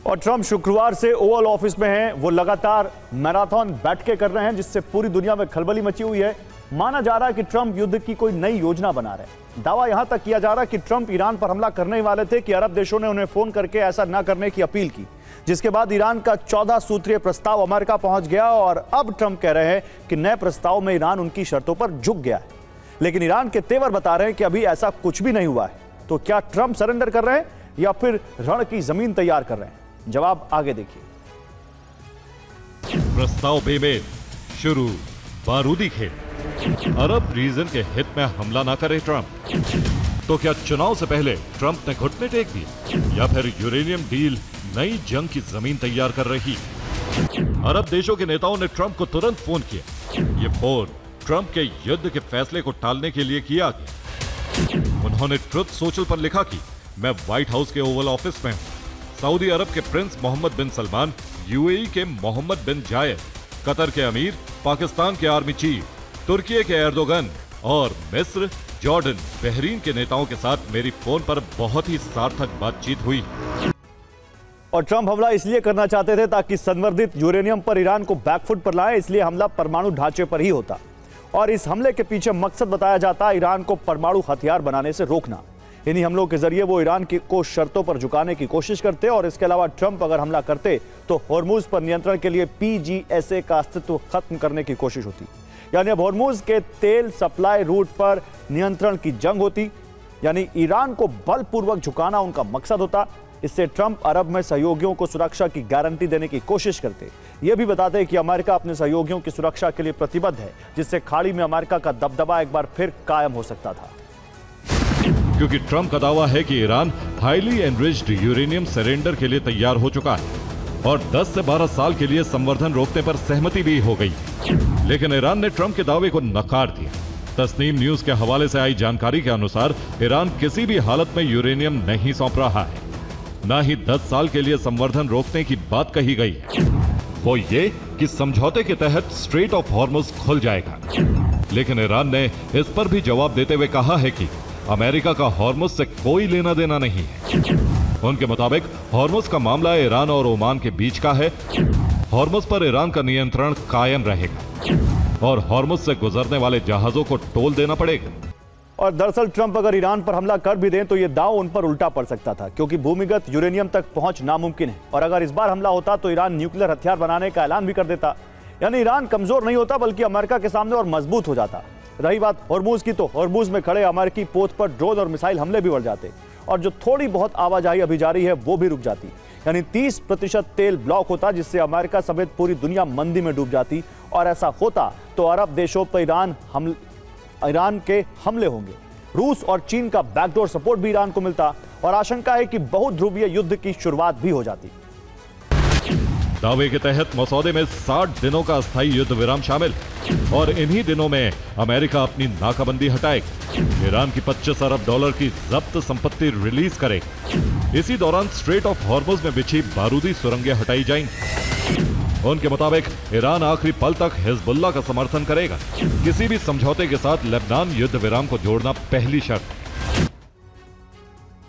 और ट्रंप शुक्रवार से ओवल ऑफिस में हैं। वो लगातार मैराथन बैठ के कर रहे हैं, जिससे पूरी दुनिया में खलबली मची हुई है। माना जा रहा है कि ट्रंप युद्ध की कोई नई योजना बना रहे हैं। दावा यहां तक किया जा रहा है कि ट्रंप ईरान पर हमला करने ही वाले थे कि अरब देशों ने उन्हें फोन करके ऐसा न करने की अपील की, जिसके बाद ईरान का 14 सूत्रीय प्रस्ताव अमेरिका पहुंच गया। और अब ट्रंप कह रहे हैं कि नए प्रस्ताव में ईरान उनकी शर्तों पर झुक गया है, लेकिन ईरान के तेवर बता रहे हैं कि अभी ऐसा कुछ भी नहीं हुआ है। तो क्या ट्रंप सरेंडर कर रहे हैं या फिर रण की जमीन तैयार कर रहे हैं? जवाब आगे देखिए। प्रस्ताव बेमेल शुरू, बारूदी खेल। अरब रीजन के हित में हमला ना करे ट्रंप। तो क्या चुनाव से पहले ट्रंप ने घुटने टेक दिए या फिर यूरेनियम डील नई जंग की जमीन तैयार कर रही? अरब देशों के नेताओं ने ट्रंप को तुरंत फोन किया। ये फोन ट्रंप के युद्ध के फैसले को टालने के लिए किया गया। उन्होंने ट्रुथ सोशल पर लिखा कि मैं व्हाइट हाउस के ओवल ऑफिस में हूं। सऊदी अरब के प्रिंस मोहम्मद बिन सलमान, यूएई के मोहम्मद बिन जायद, कतर के अमीर, पाकिस्तान के आर्मी चीफ, तुर्की के एर्दोगन और मिस्र, जॉर्डन, बहरीन के नेताओं के साथ मेरी फोन पर बहुत ही सार्थक बातचीत हुई। और ट्रंप हमला इसलिए करना चाहते थे ताकि संवर्धित यूरेनियम पर ईरान को बैकफुट पर लाए, इसलिए हमला परमाणु ढांचे पर ही होता। और इस हमले के पीछे मकसद बताया जाता ईरान को परमाणु हथियार बनाने से रोकना। इन्हीं हमलों के जरिए वो ईरान को शर्तों पर झुकाने की कोशिश करते। और इसके अलावा ट्रंप अगर हमला करते तो हॉर्मुज पर नियंत्रण के लिए PGSA का अस्तित्व खत्म करने की कोशिश होती। यानी अब हॉर्मुज के तेल सप्लाई रूट पर नियंत्रण की जंग होती, यानी ईरान को बलपूर्वक झुकाना उनका मकसद होता। इससे ट्रंप अरब में सहयोगियों को सुरक्षा की गारंटी देने की कोशिश करते। ये भी बताते कि अमेरिका अपने सहयोगियों की सुरक्षा के लिए प्रतिबद्ध है, जिससे खाड़ी में अमेरिका का दबदबा एक बार फिर कायम हो सकता था। क्योंकि ट्रंप का दावा है कि Iran highly enriched uranium surrender के लिए तैयार हो चुका है और 10 से 12 साल के लिए संवर्धन रोकने पर सहमति भी हो गई। लेकिन ईरान ने ट्रंप के दावे को नकार दिया। तस्नीम न्यूज के हवाले से आई जानकारी के अनुसार ईरान किसी भी हालत में यूरेनियम नहीं सौंप रहा है, न ही 10 साल के लिए संवर्धन रोकने की बात कही गई है। वो ये कि समझौते के तहत स्ट्रेट ऑफ हॉर्मुज खुल जाएगा। लेकिन ईरान ने इस पर भी जवाब देते हुए कहा है कि अमेरिका का हॉर्मुज से कोई लेना देना नहीं है। उनके मुताबिक हॉर्मुज का मामला ईरान और ओमान के बीच का है। हॉर्मुज पर ईरान का नियंत्रण कायम रहेगा और हॉर्मुज से गुजरने वाले जहाजों को टोल देना पड़ेगा। और दरअसल ट्रंप अगर ईरान पर हमला कर भी दें तो यह दांव उन पर उल्टा पड़ सकता था, क्योंकि भूमिगत यूरेनियम तक पहुंच नामुमकिन है। और अगर इस बार हमला होता तो ईरान न्यूक्लियर हथियार बनाने का ऐलान भी कर देता। यानी ईरान कमजोर नहीं होता, बल्कि अमेरिका के सामने और मजबूत हो जाता। रही बात हॉर्मुज की, तो हॉर्मुज में खड़े अमेरिकी पोत पर ड्रोन और मिसाइल हमले भी बढ़ जाते और जो थोड़ी बहुत आवाजाही अभी जारी है वो भी रुक जाती। यानी 30% तेल ब्लॉक होता, जिससे अमेरिका समेत पूरी दुनिया मंदी में डूब जाती। और ऐसा होता तो अरब देशों पर ईरान के हमले होंगे। रूस और चीन का बैकडोर सपोर्ट भी ईरान को मिलता और आशंका है कि बहुध्रुवीय युद्ध की शुरुआत भी हो जाती। दावे के तहत मसौदे में 60 दिनों का अस्थायी युद्ध विराम शामिल और इन्हीं दिनों में अमेरिका अपनी नाकाबंदी हटाएगा। ईरान की $25 अरब की जब्त संपत्ति रिलीज करेगा। इसी दौरान स्ट्रेट ऑफ हॉर्मुज में बिछी बारूदी सुरंगें हटाई जाएंगी। उनके मुताबिक ईरान आखिरी पल तक हिजबुल्लाह का समर्थन करेगा। किसी भी समझौते के साथ लेबनान युद्ध विराम को जोड़ना पहली शर्त।